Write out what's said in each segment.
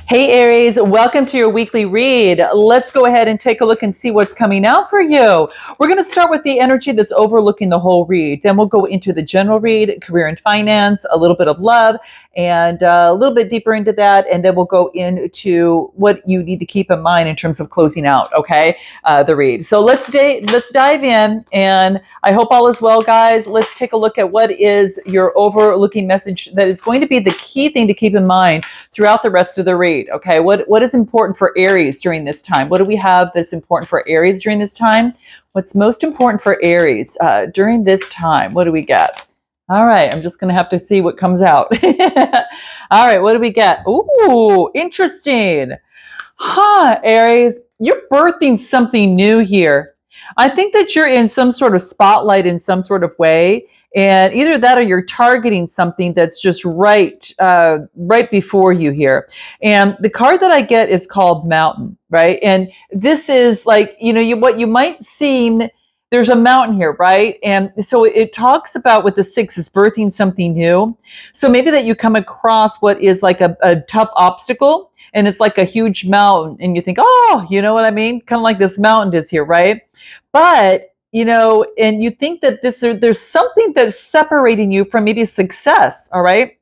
Hey Aries, welcome to your weekly read. Let's go ahead and take a look and see what's coming out for you. We're going to start with the energy that's overlooking the whole read. Then we'll go into the general read, career and finance, a little bit of love, and a little bit deeper into that. And then we'll go into what you need to keep in mind in terms of closing out, okay, the read. So let's dive in, and I hope all is well, guys. Let's take a look at what is your overlooking message that is going to be the key thing to keep in mind throughout the rest of the read. Okay, what is important for Aries during this time? What do we have that's important for Aries during this time? What's most important for Aries during this time? What do we get? All right, I'm just going to have to see what comes out. All right, what do we get? Ooh, interesting. Aries, you're birthing something new here. I think that you're in some sort of spotlight in some sort of way. And either that or you're targeting something that's just right before you here. And the card that I get is called Mountain, right? And this is like, what you might seem, there's a mountain here, right? And so it talks about with the six is birthing something new. So maybe that you come across what is like a tough obstacle, and it's like a huge mountain, and you think, oh, you know what I mean? Kind of like this mountain is here, right? But and you think that there's something that's separating you from maybe success, all right?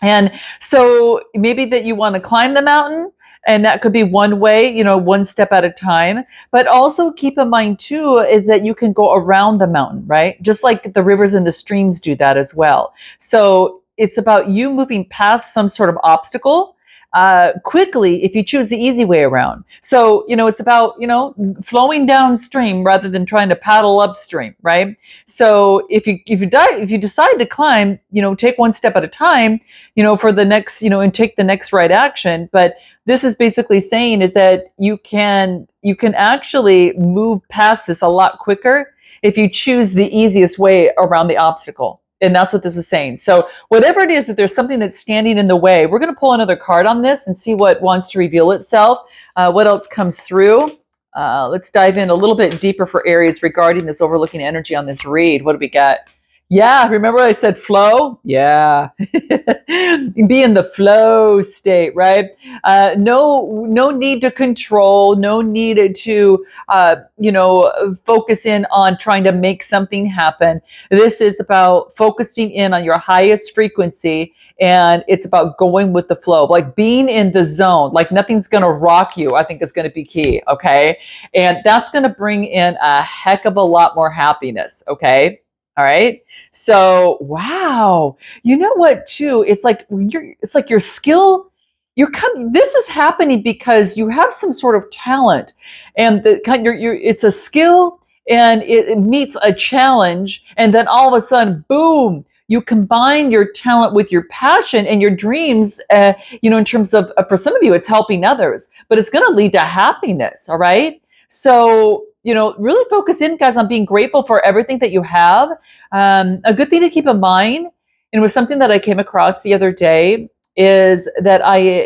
And so maybe that you want to climb the mountain, and that could be one way, one step at a time. But also keep in mind too is that you can go around the mountain, right? Just like the rivers and the streams do that as well. So it's about you moving past some sort of obstacle quickly if you choose the easy way around. So, it's about, flowing downstream rather than trying to paddle upstream, right? So if you decide to climb, take one step at a time, for the next, and take the next right action. But this is basically saying is that you can actually move past this a lot quicker if you choose the easiest way around the obstacle. And that's what this is saying. So whatever it is, that there's something that's standing in the way, we're going to pull another card on this and see what wants to reveal itself, what else comes through. Let's dive in a little bit deeper for Aries regarding this overlooking energy on this read. What do we got? Yeah, remember I said flow? Yeah. Be in the flow state, right? No need to control, no need to, focus in on trying to make something happen. This is about focusing in on your highest frequency, and it's about going with the flow, like being in the zone, like nothing's going to rock you. I think is going to be key. Okay. And that's going to bring in a heck of a lot more happiness. Okay. All right. So, wow. You know what, too? It's like your skill. This is happening because you have some sort of talent, and it's a skill, and it meets a challenge, and then all of a sudden, boom, you combine your talent with your passion and your dreams. In terms of for some of you, it's helping others, but it's going to lead to happiness. All right. So, really focus in, guys, on being grateful for everything that you have. A good thing to keep in mind, and it was something that I came across the other day, is that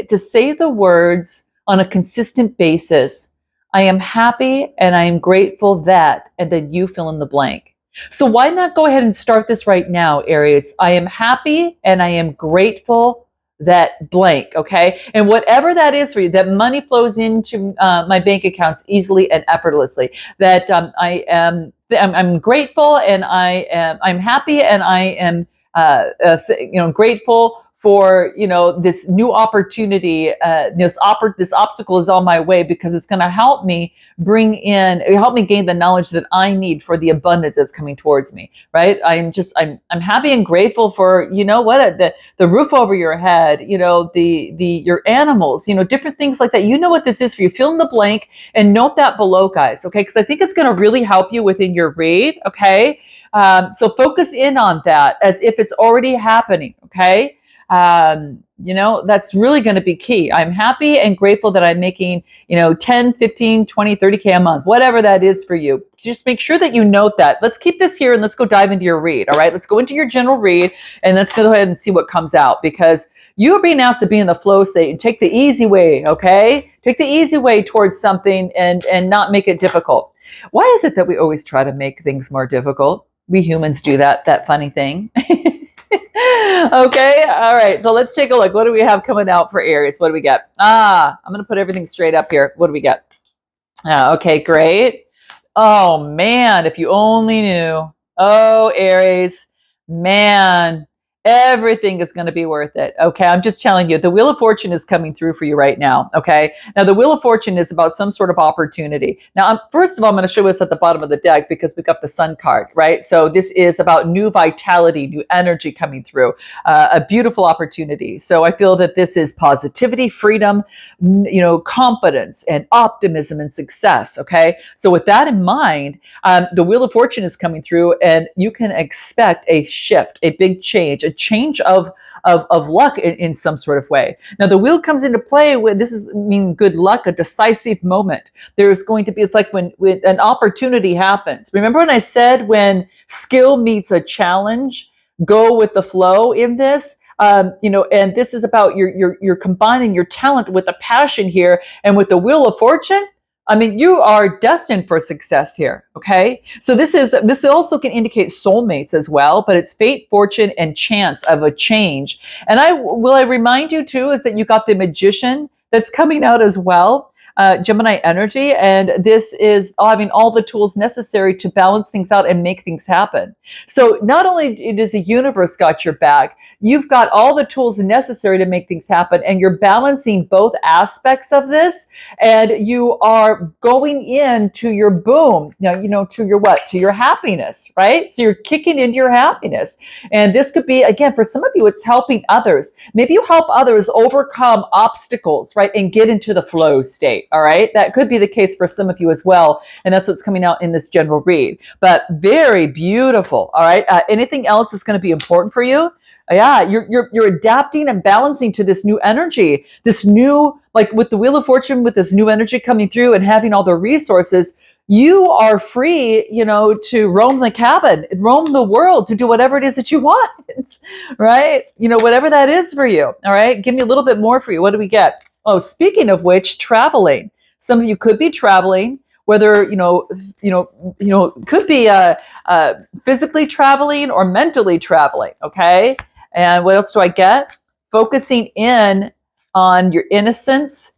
to say the words on a consistent basis, I am happy and I am grateful that, and then you fill in the blank. So why not go ahead and start this right now, Aries? I am happy and I am grateful that blank, okay? And whatever that is for you, that money flows into my bank accounts easily and effortlessly. That I'm grateful, and I'm happy, and I am grateful for this new opportunity. This obstacle is on my way because it's going to help me gain the knowledge that I need for the abundance that's coming towards me. Right? I'm happy and grateful for the roof over your head. Your animals. Different things like that. You know what this is for you. Fill in the blank and note that below, guys. Okay, because I think it's going to really help you within your read. Okay. So focus in on that as if it's already happening. Okay. That's really going to be key. I'm happy and grateful that I'm making, 10, 15, 20, 30K a month, whatever that is for you. Just make sure that you note that. Let's keep this here and let's go dive into your read. All right. Let's go into your general read and let's go ahead and see what comes out, because you are being asked to be in the flow state and take the easy way. Okay. Take the easy way towards something and not make it difficult. Why is it that we always try to make things more difficult? We humans do that funny thing. Okay, all right. So let's take a look. What do we have coming out for Aries? What do we get? I'm going to put everything straight up here. What do we get? Okay, great. Oh man, if you only knew. Oh, Aries, man, everything is going to be worth it. Okay, I'm just telling you, the Wheel of Fortune is coming through for you right now. Okay, now the Wheel of Fortune is about some sort of opportunity. Now, first of all, I'm going to show us at the bottom of the deck because we got the Sun card, right? So this is about new vitality, new energy coming through, a beautiful opportunity. So I feel that this is positivity, freedom, confidence and optimism and success. Okay. So with that in mind, the Wheel of Fortune is coming through and you can expect a shift, a big change, a change of luck in some sort of way. Now the wheel comes into play when this is mean good luck, a decisive moment. There's going to be, it's like when an opportunity happens. Remember when I said when skill meets a challenge, go with the flow in this? And this is about you're combining your talent with a passion here, and with the Wheel of Fortune. I mean, you are destined for success here. Okay, so this also can indicate soulmates as well, but it's fate, fortune, and chance of a change. And I remind you too is that you got the Magician that's coming out as well. Gemini energy, and this is having all the tools necessary to balance things out and make things happen. So not only does the universe got your back, you've got all the tools necessary to make things happen, and you're balancing both aspects of this, and you are going into your boom, to your what? To your happiness, right? So you're kicking into your happiness. And this could be, again, for some of you, it's helping others. Maybe you help others overcome obstacles, right? And get into the flow state, all right? That could be the case for some of you as well. And that's what's coming out in this general read. But very beautiful, all right? Anything else that's going to be important for you? Yeah, you're adapting and balancing to this new energy, this new, like with the Wheel of Fortune, with this new energy coming through and having all the resources. You are free, to roam the cabin, roam the world, to do whatever it is that you want, right? Whatever that is for you. All right, give me a little bit more for you. What do we get? Oh, speaking of which, traveling. Some of you could be traveling, whether could be physically traveling or mentally traveling. Okay. And what else do I get? Focusing in on your innocence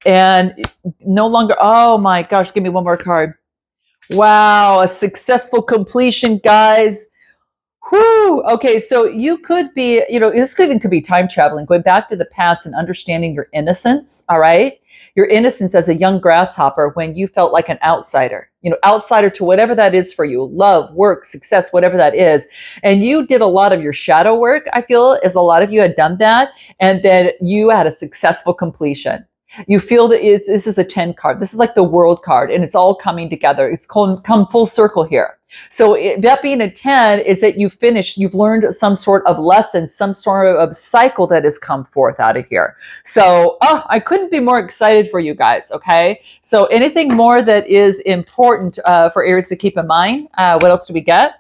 and no longer, oh my gosh, give me one more card. Wow, a successful completion, guys. Whew. Okay, so you could be, this could be time traveling, going back to the past and understanding your innocence, all right? Your innocence as a young grasshopper when you felt like an outsider, outsider to whatever that is for you, love, work, success, whatever that is. And you did a lot of your shadow work, I feel, as a lot of you had done that, and then you had a successful completion. You feel that this is a 10 card. This is like the world card, and it's all coming together. It's come full circle here. So that being a 10 is that you've learned some sort of lesson, some sort of cycle that has come forth out of here. So, I couldn't be more excited for you guys, okay? So anything more that is important for Aries to keep in mind? What else do we get?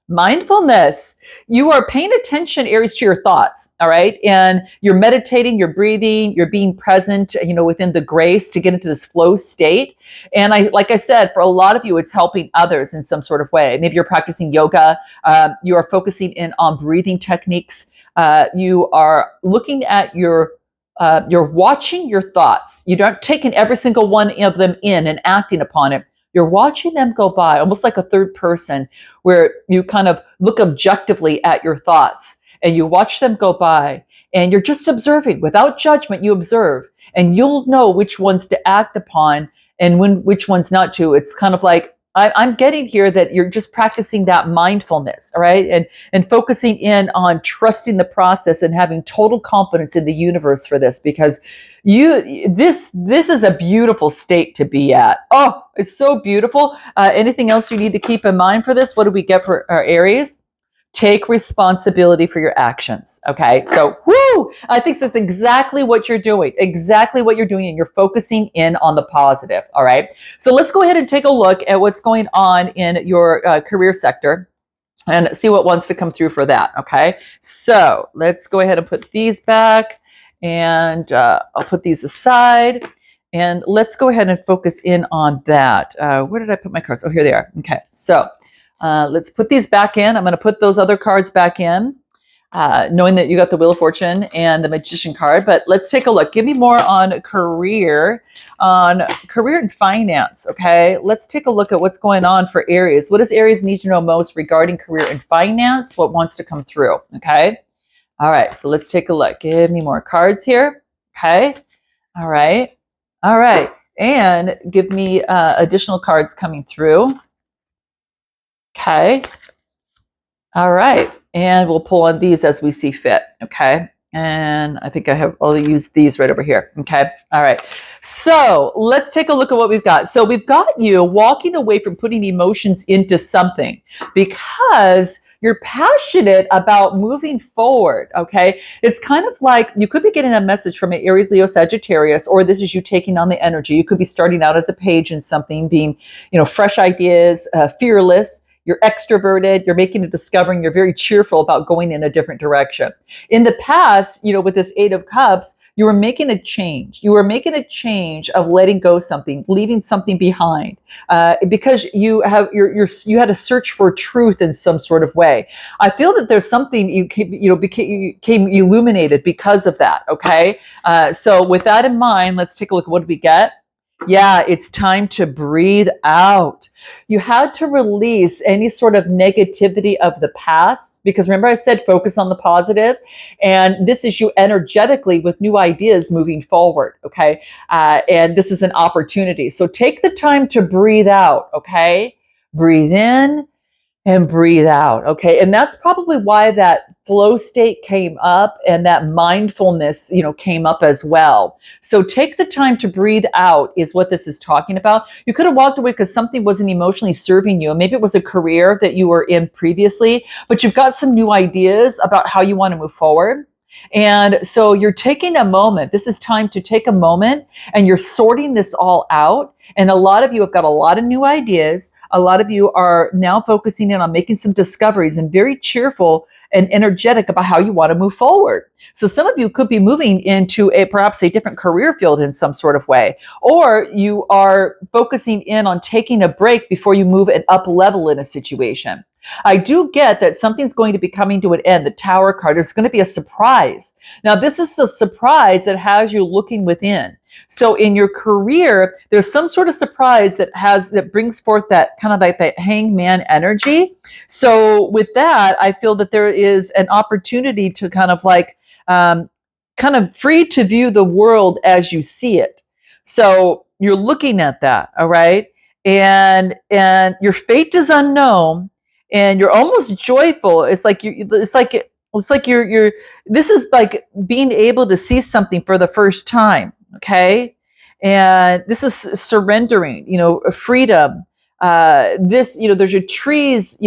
Mindfulness. You are paying attention, Aries, to your thoughts, all right? And you're meditating, you're breathing, you're being present, within the grace to get into this flow state. And like I said, for a lot of you, it's helping others in some sort of way. Maybe you're practicing yoga. You are focusing in on breathing techniques. You are looking at you're watching your thoughts. You're not taking every single one of them in and acting upon it. You're watching them go by, almost like a third person, where you kind of look objectively at your thoughts and you watch them go by, and you're just observing without judgment. You observe, and you'll know which ones to act upon and which ones not to. It's kind of like, I'm getting here that you're just practicing that mindfulness, all right? And focusing in on trusting the process and having total confidence in the universe for this, because this is a beautiful state to be at. Oh, it's so beautiful. Anything else you need to keep in mind for this? What do we get for our Aries? Take responsibility for your actions. Okay. So, I think that's exactly what you're doing, and you're focusing in on the positive. All right. So let's go ahead and take a look at what's going on in your career sector and see what wants to come through for that. Okay. So let's go ahead and put these back, and I'll put these aside, and let's go ahead and focus in on that. Where did I put my cards? Oh, here they are. Okay. So let's put these back in. I'm going to put those other cards back in. knowing that you got the Wheel of Fortune and the Magician card. But let's take a look. Give me more on career and finance. Okay, let's take a look at what's going on for Aries. What does Aries need to know most regarding career and finance? What wants to come through? Okay, all right. So let's take a look. Give me more cards here. Okay, all right, all right, and give me additional cards coming through. Okay. All right. And we'll pull on these as we see fit. Okay. And I think I'll use these right over here. Okay. All right. So let's take a look at what we've got. So we've got you walking away from putting emotions into something because you're passionate about moving forward. Okay. It's kind of like you could be getting a message from an Aries, Leo, Sagittarius, or this is you taking on the energy. You could be starting out as a page in something, being, fresh ideas, fearless. You're extroverted, you're making a discovery, you're very cheerful about going in a different direction. In the past, with this Eight of Cups, you were making a change. You were making a change of letting go something, leaving something behind, because you had a search for truth in some sort of way. I feel that there's something you became illuminated because of that. Okay, so with that in mind, let's take a look at what did we get. Yeah, it's time to breathe out. You had to release any sort of negativity of the past because remember I said focus on the positive, and this is you energetically with new ideas moving forward. Okay, and this is an opportunity. So take the time to breathe out. Okay, breathe in and breathe out. Okay. And that's probably why that flow state came up and that mindfulness, came up as well. So take the time to breathe out is what this is talking about. You could have walked away because something wasn't emotionally serving you. Maybe it was a career that you were in previously, but you've got some new ideas about how you want to move forward. And so you're taking a moment. This is time to take a moment and you're sorting this all out. And a lot of you have got a lot of new ideas. A lot of you are now focusing in on making some discoveries and very cheerful and energetic about how you want to move forward. So some of you could be moving into perhaps a different career field in some sort of way, or you are focusing in on taking a break before you move and up level in a situation. I do get that something's going to be coming to an end. The Tower card, there's going to be a surprise. Now, this is a surprise that has you looking within. So in your career, there's some sort of surprise that brings forth that kind of like that hangman energy. So with that, I feel that there is an opportunity to kind of like, kind of free to view the world as you see it. So you're looking at that, all right? And your fate is unknown, and you're almost joyful. You're this is like being able to see something for the first time. Okay. And this is surrendering, freedom. There's your trees,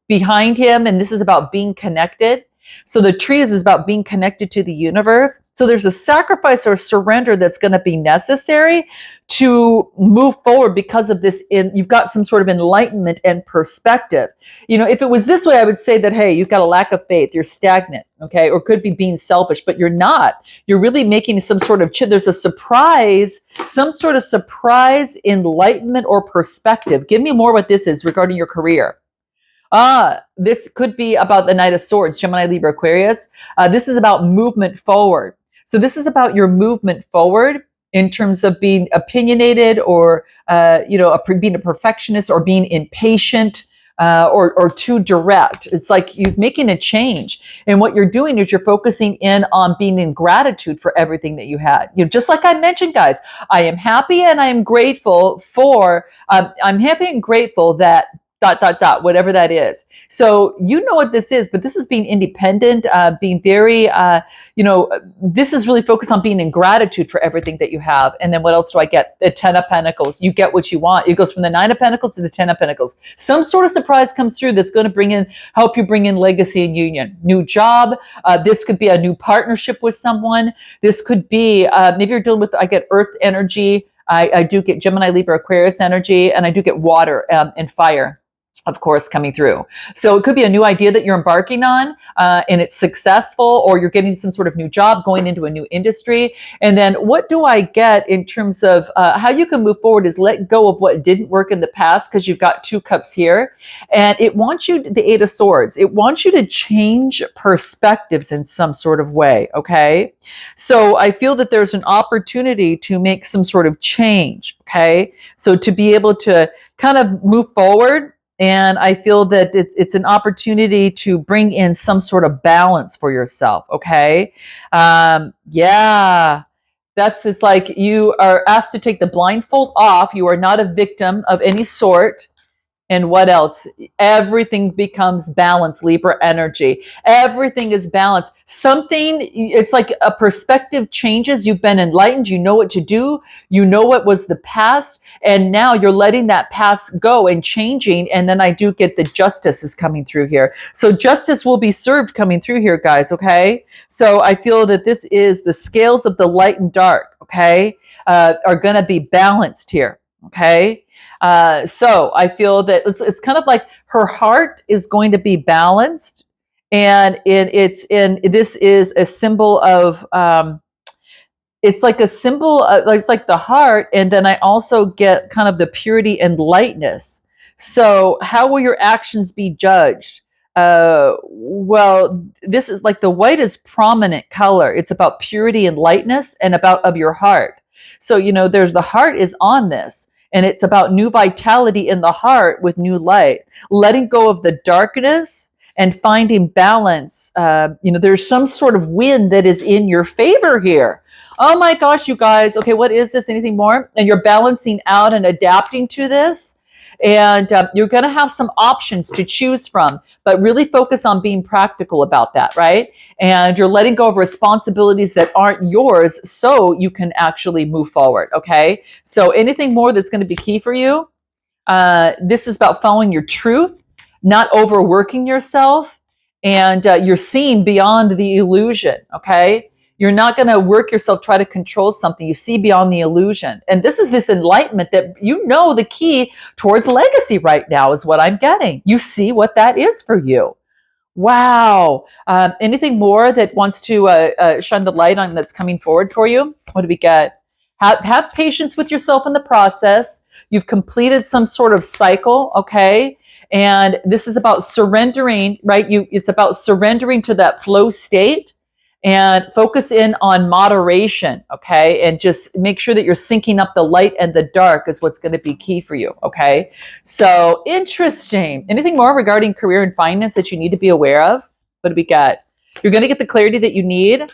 behind him, and this is about being connected. So the trees is about being connected to the universe. So there's a sacrifice or surrender that's going to be necessary to move forward because of this. You've got some sort of enlightenment and perspective. If it was this way, I would say that, hey, you've got a lack of faith, you're stagnant, okay, or could be being selfish, but you're not. You're really making some sort of, there's a surprise, some sort of surprise enlightenment or perspective. Give me more what this is regarding your career. This could be about the Knight of Swords, Gemini, Libra, Aquarius. This is about movement forward. So this is about your movement forward in terms of being opinionated or, being a perfectionist or being impatient or too direct. It's like you're making a change. And what you're doing is you're focusing in on being in gratitude for everything that you had. Just like I mentioned, guys, I am happy and I am grateful for, I'm happy and grateful that whatever that is. So you know what this is, but this is being independent, being very, this is really focused on being in gratitude for everything that you have. And then what else do I get? The Ten of Pentacles. You get what you want. It goes from the Nine of Pentacles to the Ten of Pentacles. Some sort of surprise comes through that's going to help you bring in legacy and union. New job. This could be a new partnership with someone. This could be, maybe you're dealing with, I get earth energy. I do get Gemini, Libra, Aquarius energy, and I do get water and fire. of course, coming through. So it could be a new idea that you're embarking on, and it's successful, or you're getting some sort of new job, going into a new industry. And then what do I get in terms of how you can move forward is let go of what didn't work in the past, because you've got 2 cups here. And it wants you, the 8 of Swords, it wants you to change perspectives in some sort of way, okay? So I feel that there's an opportunity to make some sort of change, okay? So to be able to kind of move forward, and I feel that it's an opportunity to bring in some sort of balance for yourself. Okay. Yeah. It's like you are asked to take the blindfold off. You are not a victim of any sort. And what else? Everything becomes balanced, Libra energy. Everything is balanced. Something, it's like a perspective changes. You've been enlightened. You know what to do. You know what was the past. And now you're letting that past go and changing. And then I do get the justice is coming through here. So justice will be served coming through here, guys. Okay. So I feel that this is the scales of the light and dark. Okay. Are going to be balanced here. Okay. So I feel that it's kind of like her heart is going to be balanced, and this is a symbol of it's like a symbol of, like, it's like the heart, and then I also get kind of the purity and lightness. So how will your actions be judged? Well, this is like the white is prominent color. It's about purity and lightness, and about of your heart. So there's the heart is on this, and it's about new vitality in the heart with new light, letting go of the darkness and finding balance. There's some sort of wind that is in your favor here. Oh my gosh, you guys. Okay, what is this? Anything more? And you're balancing out and adapting to this. And you're going to have some options to choose from, but really focus on being practical about that, right? And you're letting go of responsibilities that aren't yours so you can actually move forward, okay? So anything more that's going to be key for you? This is about following your truth, not overworking yourself, and you're seeing beyond the illusion, okay? You're not going to work yourself, try to control something. You see beyond the illusion. And this is this enlightenment that the key towards legacy right now is what I'm getting. You see what that is for you. Wow. Anything more that wants to shine the light on that's coming forward for you? What do we get? Have patience with yourself in the process. You've completed some sort of cycle, okay? And this is about surrendering, right? It's about surrendering to that flow state, and focus in on moderation, okay? And just make sure that you're syncing up the light and the dark is what's going to be key for you, okay? So interesting. Anything more regarding career and finance that you need to be aware of? What do we got? You're going to get the clarity that you need.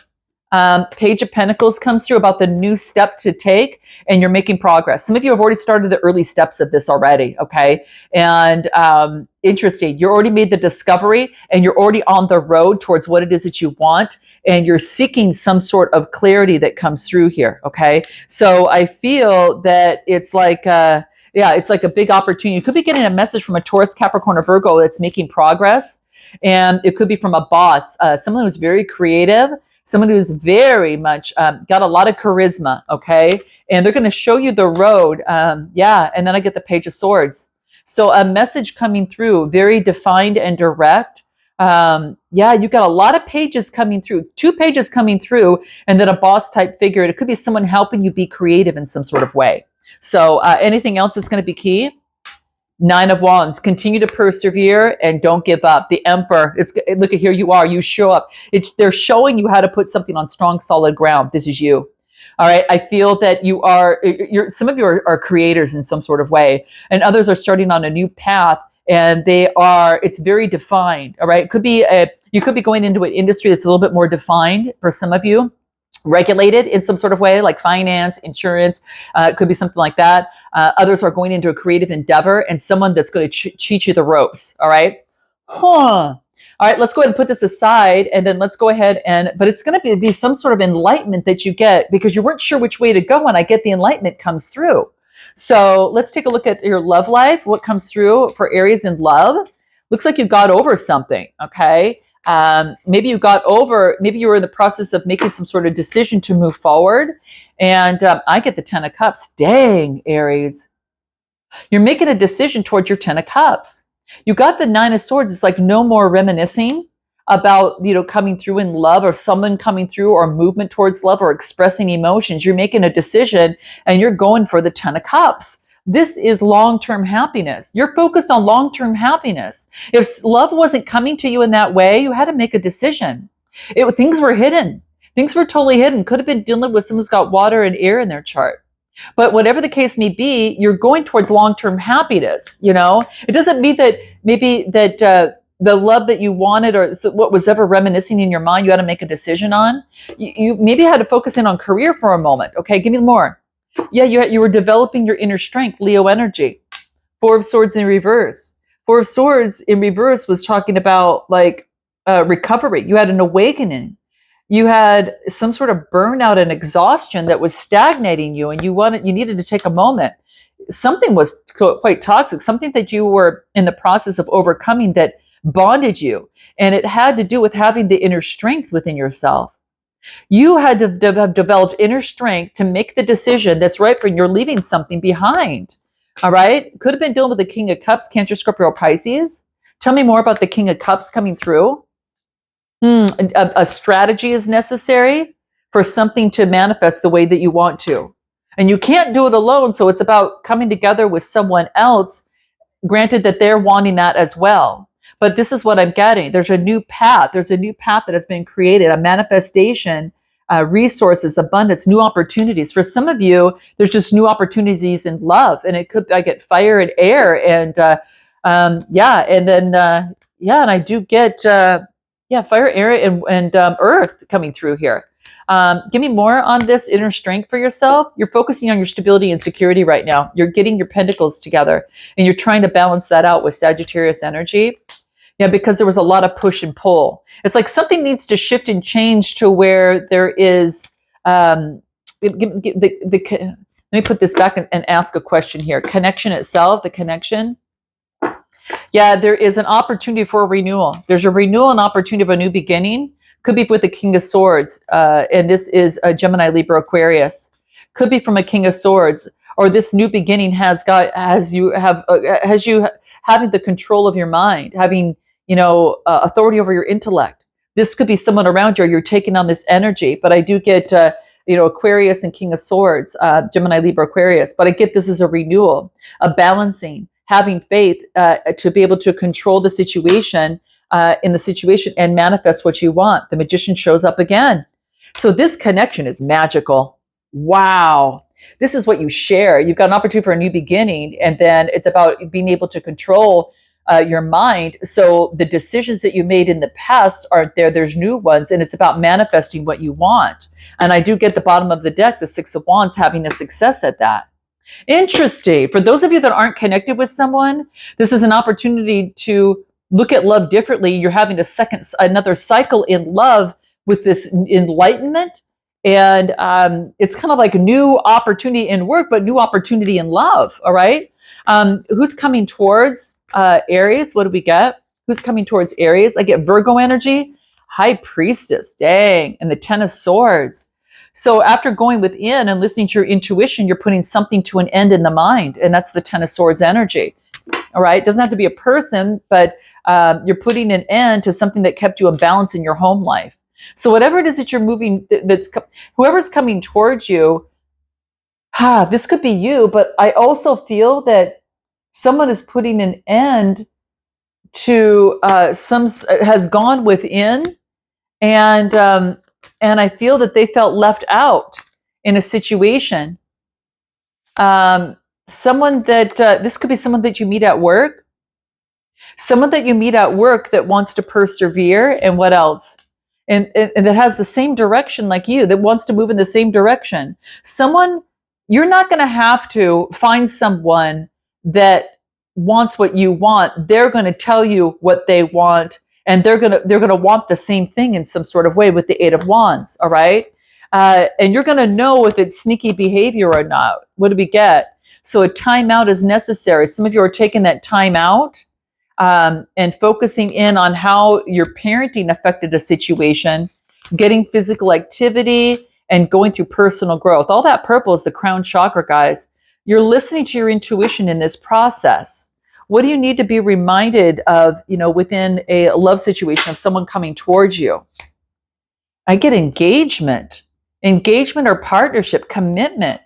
Page of Pentacles comes through about the new step to take, and you're making progress. Some of you have already started the early steps of this already, okay? And interesting, you already made the discovery, and you're already on the road towards what it is that you want, and you're seeking some sort of clarity that comes through here, okay? So I feel that it's like, it's like a big opportunity. You could be getting a message from a Taurus, Capricorn, or Virgo that's making progress, and it could be from a boss, someone who's very creative, someone who's very much got a lot of charisma, okay? And they're going to show you the road. And then I get the Page of Swords. So a message coming through, very defined and direct. You got a lot of pages coming through, 2 pages coming through, and then a boss type figure. It could be someone helping you be creative in some sort of way. So anything else that's going to be key? 9 of Wands, continue to persevere and don't give up. The Emperor, look at here you are, you show up. They're showing you how to put something on strong, solid ground. This is you. All right. I feel that some of you are creators in some sort of way, and others are starting on a new path, and it's very defined. All right. You could be going into an industry that's a little bit more defined for some of you, regulated in some sort of way, like finance, insurance, it could be something like that. Others are going into a creative endeavor, and someone that's going to teach you the ropes. All right. All right, let's go ahead and put this aside, and then let's go ahead but it's going to be some sort of enlightenment that you get because you weren't sure which way to go, and I get the enlightenment comes through. So let's take a look at your love life. What comes through for Aries in love? Looks like you got over something, okay? Maybe you were in the process of making some sort of decision to move forward, and I get the 10 of Cups. Dang, Aries. You're making a decision towards your 10 of Cups. You got the Nine of Swords. It's like no more reminiscing about, coming through in love, or someone coming through, or movement towards love, or expressing emotions. You're making a decision and you're going for the Ten of Cups. This is long-term happiness. You're focused on long-term happiness. If love wasn't coming to you in that way, you had to make a decision. Things were hidden. Things were totally hidden. Could have been dealing with someone who's got water and air in their chart. But whatever the case may be, you're going towards long-term happiness. It doesn't mean that maybe that the love that you wanted, or what was ever reminiscing in your mind, you had to make a decision on. You maybe had to focus in on career for a moment. Okay, give me more. Yeah, you were developing your inner strength, Leo energy. Four of Swords in reverse. Four of Swords in reverse was talking about like recovery. You had an awakening. You had some sort of burnout and exhaustion that was stagnating you, and you needed to take a moment. Something was quite toxic, something that you were in the process of overcoming that bonded you, and it had to do with having the inner strength within yourself. You had to have developed inner strength to make the decision that's right for you. You're leaving something behind. All right, could have been dealing with the King of Cups, Cancer, Scorpio, Pisces. Tell me more about the King of Cups coming through. A strategy is necessary for something to manifest the way that you want to. And you can't do it alone. So it's about coming together with someone else, granted that they're wanting that as well. But this is what I'm getting. There's a new path. There's a new path that has been created, a manifestation, resources, abundance, new opportunities. For some of you, there's just new opportunities in love. And it could, I get fire and air. And and I do get... fire, air, and earth coming through here. Give me more on this inner strength for yourself. You're focusing on your stability and security right now. You're getting your pentacles together, and you're trying to balance that out with Sagittarius energy. Yeah, because there was a lot of push and pull. It's like something needs to shift and change to where there is. Let me put this back and ask a question here. Connection itself, the connection. Yeah, there is an opportunity for a renewal. There's a renewal and opportunity of a new beginning. Could be with the King of Swords, and this is a Gemini, Libra, Aquarius. Could be from a King of Swords, or this new beginning has you having the control of your mind, having authority over your intellect. This could be someone around you, or you're taking on this energy. But I do get Aquarius and King of Swords, Gemini, Libra, Aquarius. But I get this as a renewal, a balancing, having faith to be able to control the situation and manifest what you want. The Magician shows up again. So this connection is magical. Wow. This is what you share. You've got an opportunity for a new beginning, and then it's about being able to control your mind. So the decisions that you made in the past aren't there. There's new ones, and it's about manifesting what you want. And I do get the bottom of the deck, the Six of Wands, having a success at that. Interesting. For those of you that aren't connected with someone, this is an opportunity to look at love differently. You're having another cycle in love with this enlightenment. And it's kind of like a new opportunity in work, but new opportunity in love. All right. Who's coming towards Aries? What do we get? Who's coming towards Aries? I get Virgo energy, High Priestess, dang, and the Ten of Swords. So after going within and listening to your intuition, you're putting something to an end in the mind. And that's the Ten of Swords energy. All right. It doesn't have to be a person, but you're putting an end to something that kept you in balance in your home life. So whatever it is that you're moving, whoever's coming towards you, this could be you, but I also feel that someone is putting an end to has gone within, and I feel that they felt left out in a situation. Someone that this could be someone that you meet at work. Someone that you meet at work that wants to persevere, and what else? And that has the same direction like you, that wants to move in the same direction. Someone, you're not going to have to find someone that wants what you want. They're going to tell you what they want, and they're going to want the same thing in some sort of way with the Eight of Wands. All right. And you're going to know if it's sneaky behavior or not. What do we get? So a timeout is necessary. Some of you are taking that time out and focusing in on how your parenting affected a situation, getting physical activity, and going through personal growth. All that purple is the crown chakra, guys. You're listening to your intuition in this process. What do you need to be reminded of, within a love situation of someone coming towards you? I get engagement or partnership, commitment.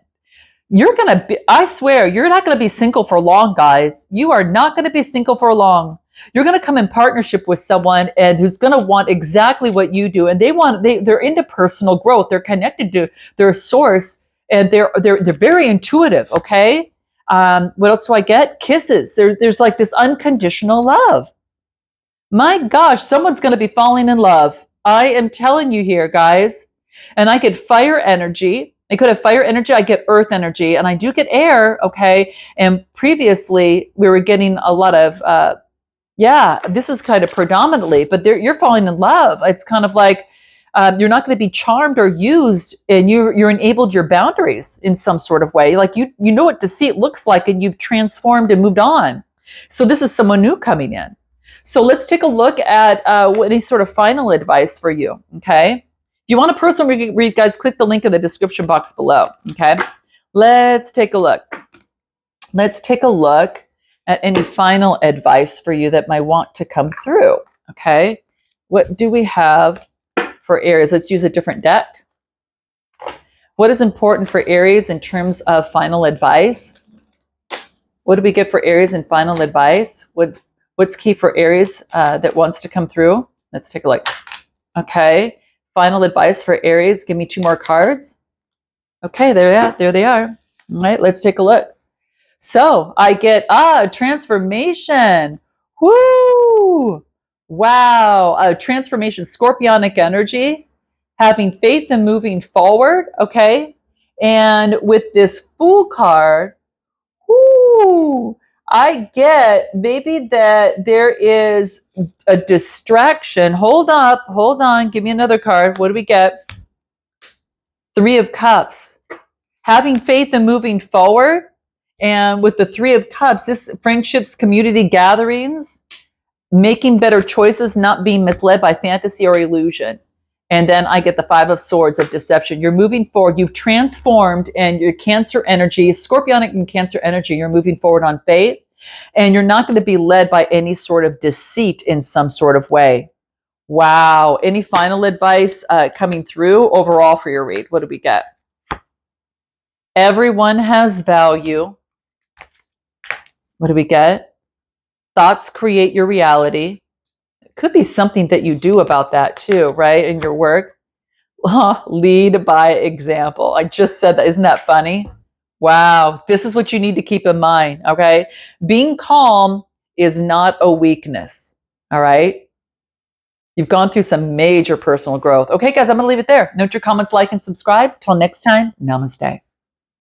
You're going to be, I swear, you're not going to be single for long, guys. You are not going to be single for long. You're going to come in partnership with someone and who's going to want exactly what you do. And they're into personal growth. They're connected to their source, and they're very intuitive. Okay. What else do I get? Kisses. There's like this unconditional love. My gosh, someone's going to be falling in love. I am telling you here, guys. And I get fire energy. I could have fire energy. I get earth energy, and I do get air. Okay. And previously, we were getting a lot of, this is kind of predominantly, but you're falling in love. It's kind of like you're not going to be charmed or used, and you're enabled your boundaries in some sort of way. Like you know what deceit looks like, and you've transformed and moved on. So this is someone new coming in. So let's take a look at any sort of final advice for you, okay? If you want a personal read, guys, click the link in the description box below, okay? Let's take a look. Let's take a look at any final advice for you that might want to come through, okay? What do we have for Aries? Let's use a different deck. What is important for Aries in terms of final advice? What do we get for Aries in final advice? What's key for Aries that wants to come through? Let's take a look. Okay, final advice for Aries. Give me 2 more cards. Okay, there they are. All right, let's take a look. So I get transformation. Woo! Wow, transformation, scorpionic energy, having faith and moving forward. Okay, and with this Fool card, whoo, I get maybe that there is a distraction. Hold on, give me another card. What do we get? 3 of Cups. Having faith and moving forward. And with the 3 of Cups, this friendships, community gatherings, making better choices, not being misled by fantasy or illusion. And then I get the 5 of Swords of deception. You're moving forward. You've transformed, and your Cancer energy, Scorpionic and Cancer energy, you're moving forward on faith. And you're not going to be led by any sort of deceit in some sort of way. Wow. Any final advice coming through overall for your read? What do we get? Everyone has value. What do we get? Thoughts create your reality. It could be something that you do about that too, right? In your work. Lead by example. I just said that. Isn't that funny? Wow. This is what you need to keep in mind, okay? Being calm is not a weakness, all right? You've gone through some major personal growth. Okay, guys, I'm going to leave it there. Note your comments, like, and subscribe. Till next time, namaste.